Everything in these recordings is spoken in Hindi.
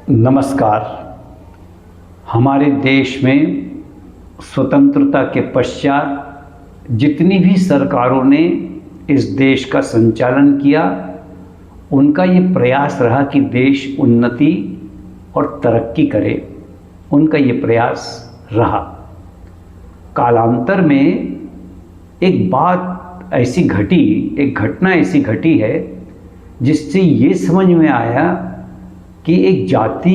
नमस्कार। हमारे देश में स्वतंत्रता के पश्चात जितनी भी सरकारों ने इस देश का संचालन किया, उनका ये प्रयास रहा कि देश उन्नति और तरक्की करे। उनका ये प्रयास रहा। कालांतर में एक घटना ऐसी घटी है जिससे ये समझ में आया कि एक जाति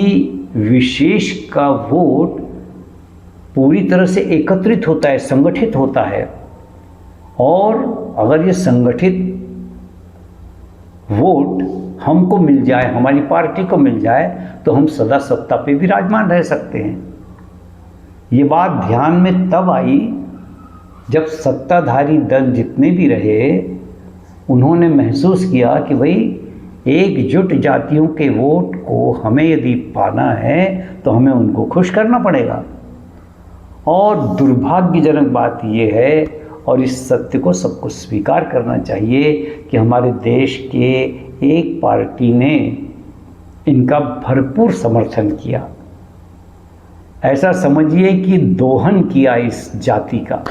विशेष का वोट पूरी तरह से एकत्रित होता है, संगठित होता है, और अगर ये संगठित वोट हमको मिल जाए, हमारी पार्टी को मिल जाए, तो हम सदा सत्ता पे विराजमान रह सकते हैं। ये बात ध्यान में तब आई जब सत्ताधारी दल जितने भी रहे, उन्होंने महसूस किया कि भाई एकजुट जातियों के वोट को हमें यदि पाना है तो हमें उनको खुश करना पड़ेगा। और दुर्भाग्यजनक बात यह है, और इस सत्य को सबको स्वीकार करना चाहिए, कि हमारे देश के एक पार्टी ने इनका भरपूर समर्थन किया। ऐसा समझिए कि दोहन किया इस जाति का।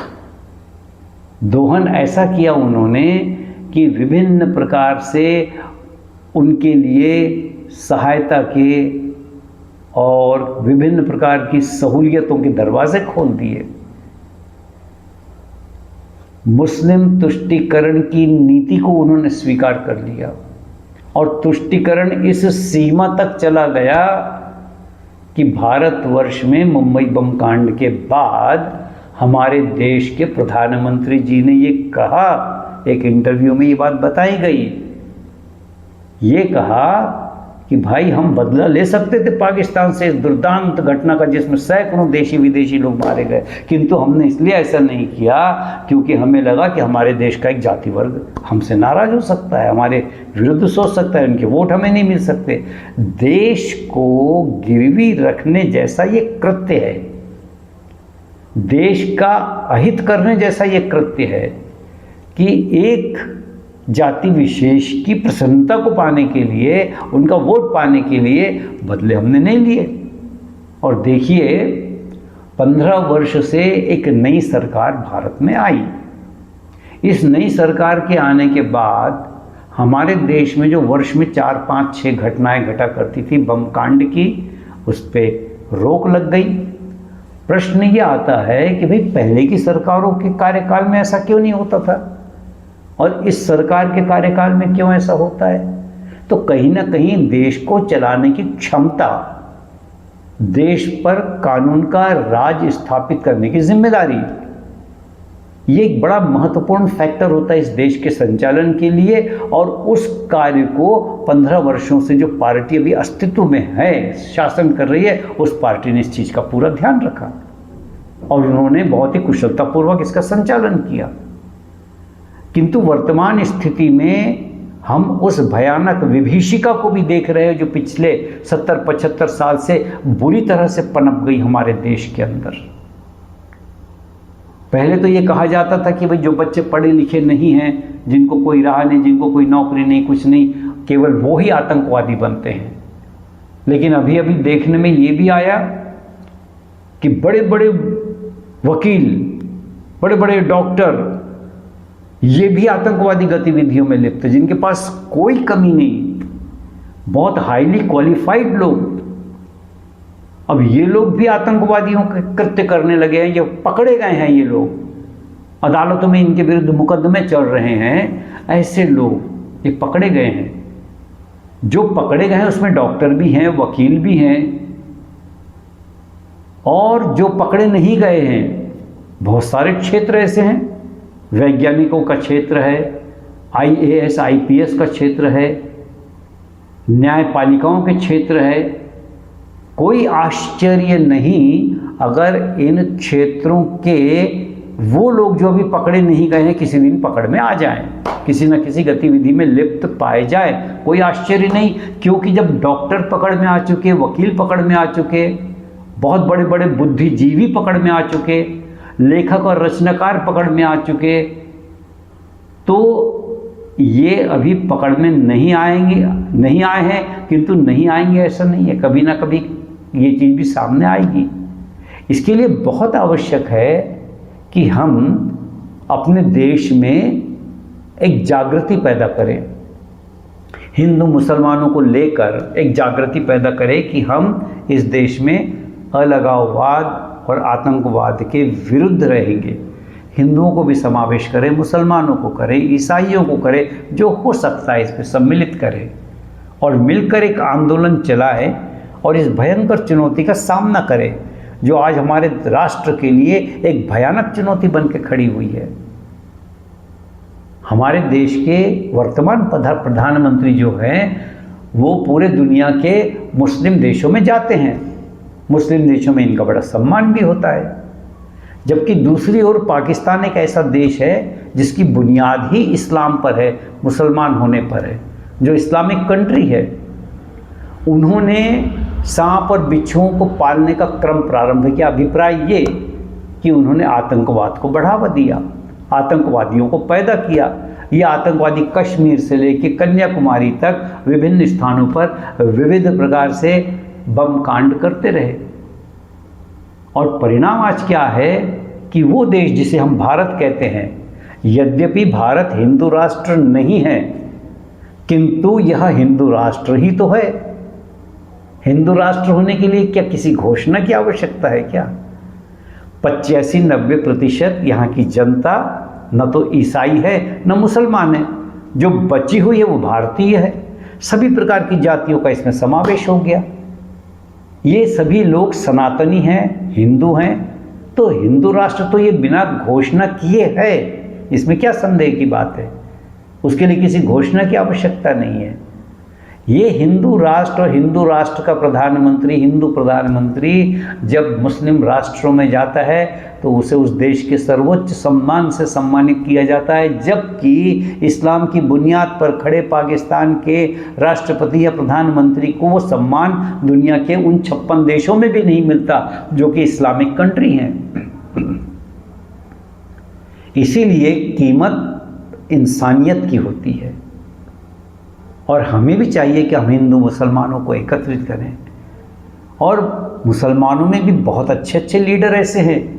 दोहन ऐसा किया उन्होंने कि विभिन्न प्रकार से उनके लिए सहायता के और विभिन्न प्रकार की सहूलियतों के दरवाजे खोल दिए। मुस्लिम तुष्टीकरण की नीति को उन्होंने स्वीकार कर लिया, और तुष्टीकरण इस सीमा तक चला गया कि भारतवर्ष में मुंबई बम कांड के बाद हमारे देश के प्रधानमंत्री जी ने ये कहा, एक इंटरव्यू में ये बात बताई गई, ये कहा कि भाई हम बदला ले सकते थे पाकिस्तान से इस दुर्दांत घटना का जिसमें सैकड़ों देशी विदेशी लोग मारे गए, किंतु हमने इसलिए ऐसा नहीं किया क्योंकि हमें लगा कि हमारे देश का एक जाति वर्ग हमसे नाराज हो सकता है, हमारे विरुद्ध सोच सकता है, उनके वोट हमें नहीं मिल सकते। देश को गिरवी रखने जैसा ये कृत्य है, देश का अहित करने जैसा ये कृत्य है कि एक जाति विशेष की प्रसन्नता को पाने के लिए, उनका वोट पाने के लिए बदले हमने नहीं लिए। और देखिए, 15 वर्ष से एक नई सरकार भारत में आई। इस नई सरकार के आने के बाद हमारे देश में जो वर्ष में 4, 5, 6 घटनाएं घटा करती थी बम कांड की, उस पर रोक लग गई। प्रश्न ये आता है कि भाई पहले की सरकारों के कार्यकाल में ऐसा क्यों नहीं होता था और इस सरकार के कार्यकाल में क्यों ऐसा होता है? तो कहीं ना कहीं देश को चलाने की क्षमता, देश पर कानून का राज स्थापित करने की जिम्मेदारी, ये एक बड़ा महत्वपूर्ण फैक्टर होता है इस देश के संचालन के लिए। और उस कार्य को 15 वर्षों से जो पार्टी अभी अस्तित्व में है, शासन कर रही है, उस पार्टी ने इस चीज़ का पूरा ध्यान रखा और उन्होंने बहुत ही कुशलतापूर्वक इसका संचालन किया। किंतु वर्तमान स्थिति में हम उस भयानक विभीषिका को भी देख रहे हैं जो पिछले 70-75 साल से बुरी तरह से पनप गई हमारे देश के अंदर। पहले तो ये कहा जाता था कि भाई जो बच्चे पढ़े लिखे नहीं हैं, जिनको कोई राह नहीं, जिनको कोई नौकरी नहीं, कुछ नहीं, केवल वो ही आतंकवादी बनते हैं। लेकिन अभी अभी देखने में ये भी आया कि बड़े बड़े वकील, बड़े बड़े डॉक्टर, ये भी आतंकवादी गतिविधियों में लिप्त, जिनके पास कोई कमी नहीं, बहुत हाईली क्वालिफाइड लोग, अब ये लोग भी आतंकवादियों के कृत्य करने लगे हैं। ये पकड़े गए हैं, ये लोग अदालतों में इनके विरुद्ध मुकदमे चल रहे हैं। ऐसे लोग ये पकड़े गए हैं। जो पकड़े गए हैं उसमें डॉक्टर भी हैं, वकील भी हैं, और जो पकड़े नहीं गए हैं, बहुत सारे क्षेत्र ऐसे हैं। वैज्ञानिकों का क्षेत्र है, IAS IPS का क्षेत्र है, न्यायपालिकाओं के क्षेत्र है। कोई आश्चर्य नहीं अगर इन क्षेत्रों के वो लोग जो अभी पकड़े नहीं गए हैं किसी दिन पकड़ में आ जाएं, किसी न किसी गतिविधि में लिप्त पाए जाए। कोई आश्चर्य नहीं, क्योंकि जब डॉक्टर पकड़ में आ चुके, वकील पकड़ में आ चुके, बहुत बड़े बड़े बुद्धिजीवी पकड़ में आ चुके, लेखक और रचनाकार पकड़ में आ चुके, तो ये अभी पकड़ में नहीं आए हैं, किंतु नहीं आएंगे ऐसा नहीं है, कभी ना कभी ये चीज़ भी सामने आएगी। इसके लिए बहुत आवश्यक है कि हम अपने देश में एक जागृति पैदा करें, हिंदू मुसलमानों को लेकर एक जागृति पैदा करें कि हम इस देश में अलगाववाद और आतंकवाद के विरुद्ध रहेंगे। हिंदुओं को भी समावेश करें, मुसलमानों को करें, ईसाइयों को करें, जो हो सकता है इसमें सम्मिलित करें और मिलकर एक आंदोलन चलाएं और इस भयंकर चुनौती का सामना करें जो आज हमारे राष्ट्र के लिए एक भयानक चुनौती बन के खड़ी हुई है। हमारे देश के वर्तमान प्रधानमंत्री जो हैं वो पूरे दुनिया के मुस्लिम देशों में जाते हैं, मुस्लिम देशों में इनका बड़ा सम्मान भी होता है, जबकि दूसरी ओर पाकिस्तान एक ऐसा देश है जिसकी बुनियाद ही इस्लाम पर है, मुसलमान होने पर है, जो इस्लामिक कंट्री है। उन्होंने सांप और बिच्छुओं को पालने का क्रम प्रारंभ किया। अभिप्राय ये कि उन्होंने आतंकवाद को बढ़ावा दिया, आतंकवादियों को पैदा किया। ये आतंकवादी कश्मीर से लेकर कन्याकुमारी तक विभिन्न स्थानों पर विविध प्रकार से बम कांड करते रहे और परिणाम आज क्या है कि वो देश जिसे हम भारत कहते हैं, यद्यपि भारत हिंदू राष्ट्र नहीं है किंतु यह हिंदू राष्ट्र ही तो है। हिंदू राष्ट्र होने के लिए क्या किसी घोषणा की आवश्यकता है क्या? 85-90% यहाँ की जनता न तो ईसाई है न मुसलमान है, जो बची हुई है वो भारतीय है। सभी प्रकार की जातियों का इसमें समावेश हो गया। ये सभी लोग सनातनी हैं, हिंदू हैं, तो हिंदू राष्ट्र तो ये बिना घोषणा किए है, इसमें क्या संदेह की बात है? उसके लिए किसी घोषणा की आवश्यकता नहीं है। ये हिंदू राष्ट्र और हिंदू राष्ट्र का प्रधानमंत्री, हिंदू प्रधानमंत्री जब मुस्लिम राष्ट्रों में जाता है तो उसे उस देश के सर्वोच्च सम्मान से सम्मानित किया जाता है, जबकि इस्लाम की बुनियाद पर खड़े पाकिस्तान के राष्ट्रपति या प्रधानमंत्री को वो सम्मान दुनिया के उन 56 देशों में भी नहीं मिलता जो कि इस्लामिक कंट्री हैं। इसीलिए कीमत इंसानियत की होती है और हमें भी चाहिए कि हम हिंदू मुसलमानों को एकत्रित करें। और मुसलमानों में भी बहुत अच्छे अच्छे लीडर ऐसे हैं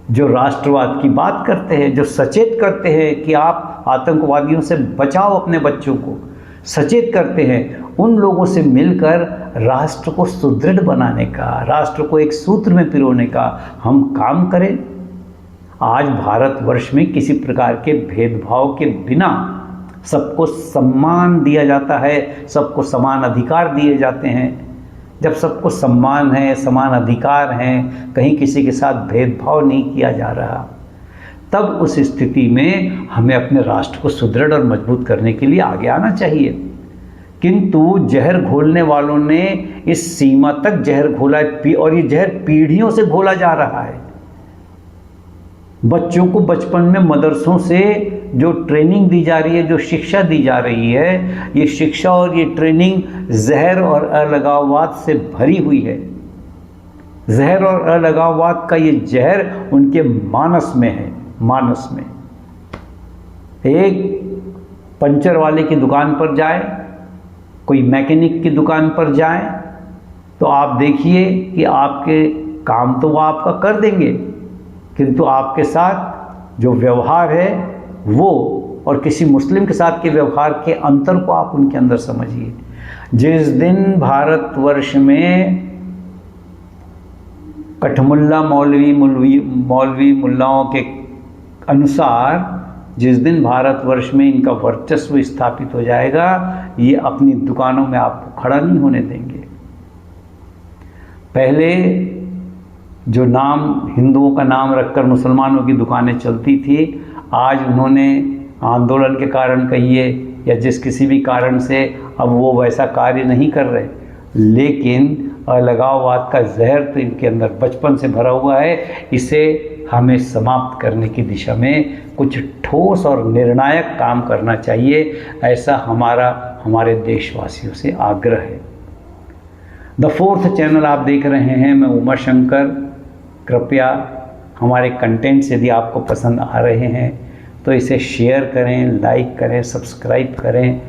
जो राष्ट्रवाद की बात करते हैं, जो सचेत करते हैं कि आप आतंकवादियों से बचाओ अपने बच्चों को, सचेत करते हैं। उन लोगों से मिलकर राष्ट्र को सुदृढ़ बनाने का, राष्ट्र को एक सूत्र में पिरोने का हम काम करें। आज भारतवर्ष में किसी प्रकार के भेदभाव के बिना सबको सम्मान दिया जाता है, सबको समान अधिकार दिए जाते हैं। जब सबको सम्मान है, समान अधिकार हैं, कहीं किसी के साथ भेदभाव नहीं किया जा रहा, तब उस स्थिति में हमें अपने राष्ट्र को सुदृढ़ और मजबूत करने के लिए आगे आना चाहिए। किंतु जहर घोलने वालों ने इस सीमा तक जहर घोला है और ये जहर पीढ़ियों से घोला जा रहा है। बच्चों को बचपन में मदरसों से जो ट्रेनिंग दी जा रही है, जो शिक्षा दी जा रही है, ये शिक्षा और ये ट्रेनिंग जहर और अलगाववाद से भरी हुई है। जहर और अलगाववाद का ये जहर उनके मानस में है, मानस में। एक पंचर वाले की दुकान पर जाए, कोई मैकेनिक की दुकान पर जाए, तो आप देखिए कि आपके काम तो वो आपका कर देंगे, किंतु आपके साथ जो व्यवहार है वो और किसी मुस्लिम के साथ के व्यवहार के अंतर को आप उनके अंदर समझिए। जिस दिन भारतवर्ष में कठमुल्ला मौलवी मुल्लाओं के अनुसार जिस दिन भारतवर्ष में इनका वर्चस्व स्थापित हो जाएगा, ये अपनी दुकानों में आपको खड़ा नहीं होने देंगे। पहले जो नाम हिंदुओं का नाम रखकर मुसलमानों की दुकानें चलती थी, आज उन्होंने आंदोलन के कारण कहिए या जिस किसी भी कारण से अब वो वैसा कार्य नहीं कर रहे, लेकिन अलगाववाद का जहर तो इनके अंदर बचपन से भरा हुआ है। इसे हमें समाप्त करने की दिशा में कुछ ठोस और निर्णायक काम करना चाहिए, ऐसा हमारे देशवासियों से आग्रह है। द फोर्थ चैनल आप देख रहे हैं, मैं उमा शंकर। कृपया हमारे कंटेंट्स यदि आपको पसंद आ रहे हैं तो इसे शेयर करें, लाइक करें, सब्सक्राइब करें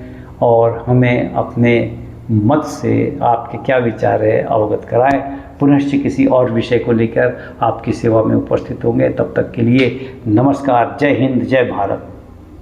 और हमें अपने मत से आपके क्या विचार है अवगत कराएं। पुनश्च किसी और विषय को लेकर आपकी सेवा में उपस्थित होंगे। तब तक के लिए नमस्कार। जय हिंद, जय भारत।